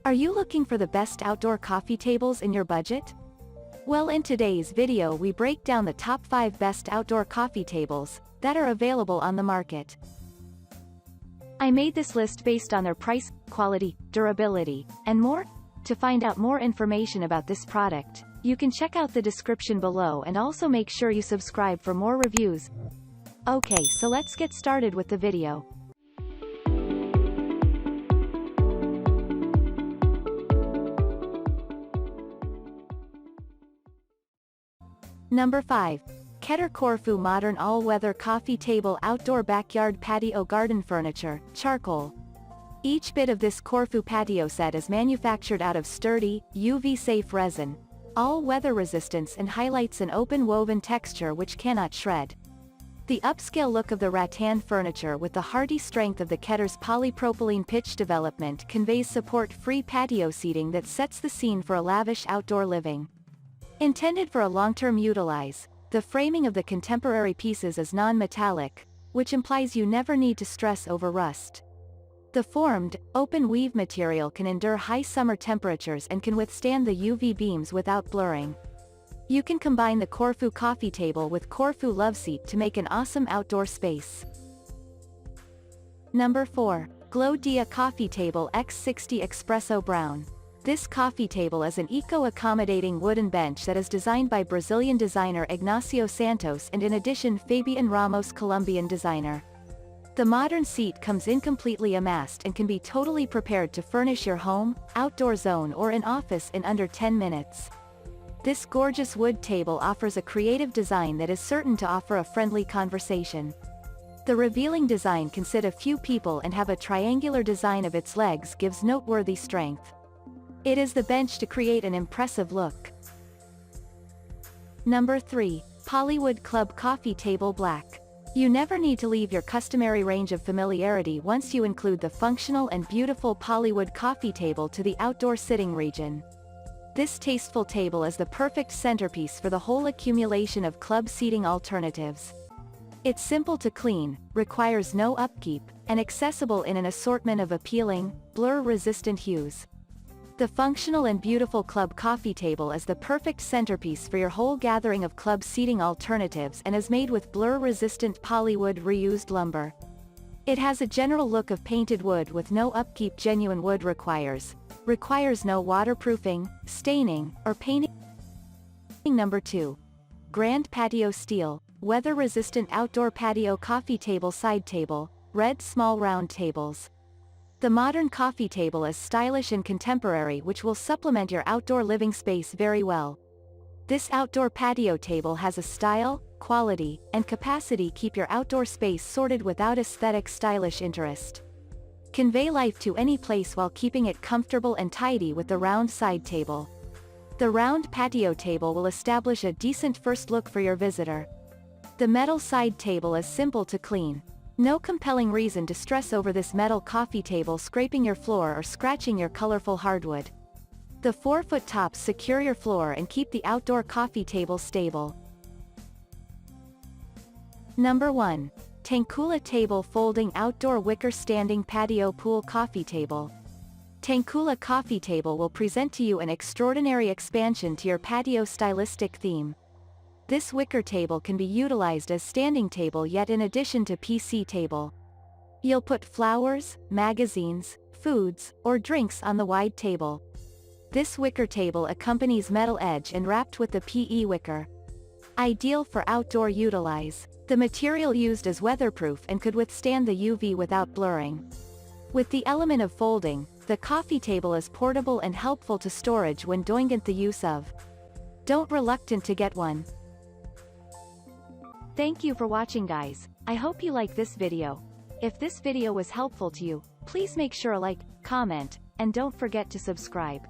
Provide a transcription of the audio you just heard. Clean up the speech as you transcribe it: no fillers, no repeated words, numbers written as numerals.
Are you looking for the best outdoor coffee tables in your budget? Well, in today's video we break down the top 5 best outdoor coffee tables that are available on the market. I made this list based on their price, quality, durability, and more. To find out more information about this product, you can check out the description below and also make sure you subscribe for more reviews. Okay, so let's get started with the video. Number 5. Ketter Corfu Modern All-Weather Coffee Table Outdoor Backyard Patio Garden Furniture, Charcoal. Each bit of this Corfu patio set is manufactured out of sturdy, UV-safe resin, all-weather resistance, and highlights an open woven texture which cannot shred. The upscale look of the rattan furniture with the hardy strength of the Ketter's polypropylene pitch development conveys support-free patio seating that sets the scene for a lavish outdoor living. Intended for a long-term utilize, the framing of the contemporary pieces is non-metallic, which implies you never need to stress over rust. The formed, open weave material can endure high summer temperatures and can withstand the UV beams without blurring. You can combine the Corfu coffee table with Corfu loveseat to make an awesome outdoor space. Number 4. Glodia Coffee Table X60 Expresso Brown. This coffee table is an eco-accommodating wooden bench that is designed by Brazilian designer Ignacio Santos and in addition Fabian Ramos, Colombian designer. The modern seat comes incompletely amassed and can be totally prepared to furnish your home, outdoor zone or an office in under 10 minutes. This gorgeous wood table offers a creative design that is certain to offer a friendly conversation. The revealing design can sit a few people and have a triangular design of its legs gives noteworthy strength. It is the bench to create an impressive look. Number 3. POLYWOOD Club Coffee Table Black. You never need to leave your customary range of familiarity once you include the functional and beautiful POLYWOOD coffee table to the outdoor sitting region. This tasteful table is the perfect centerpiece for the whole accumulation of club seating alternatives. It's simple to clean, requires no upkeep, and accessible in an assortment of appealing, blur-resistant hues. The functional and beautiful club coffee table is the perfect centerpiece for your whole gathering of club seating alternatives and is made with blur-resistant POLYWOOD reused lumber. It has a general look of painted wood with no upkeep. Genuine wood requires no waterproofing, staining, or painting. Number 2. Grand Patio Steel, weather-resistant outdoor patio coffee table side table, red small round tables. The modern coffee table is stylish and contemporary which will supplement your outdoor living space very well. This outdoor patio table has a style, quality, and capacity keep your outdoor space sorted without aesthetic stylish interest. Convey life to any place while keeping it comfortable and tidy with the round side table. The round patio table will establish a decent first look for your visitor. The metal side table is simple to clean. No compelling reason to stress over this metal coffee table scraping your floor or scratching your colorful hardwood. The 4-foot tops secure your floor and keep the outdoor coffee table stable. Number 1. Tankula Table Folding Outdoor Wicker Standing Patio Pool Coffee Table. Tankula Coffee Table will present to you an extraordinary expansion to your patio stylistic theme. This wicker table can be utilized as standing table yet in addition to PC table. You'll put flowers, magazines, foods, or drinks on the wide table. This wicker table accompanies metal edge and wrapped with the PE wicker. Ideal for outdoor utilize. The material used is weatherproof and could withstand the UV without blurring. With the element of folding, the coffee table is portable and helpful to storage when doing the use of. Don't reluctant to get one. Thank you for watching, guys. I hope you like this video. If this video was helpful to you, please make sure to like, comment, and don't forget to subscribe.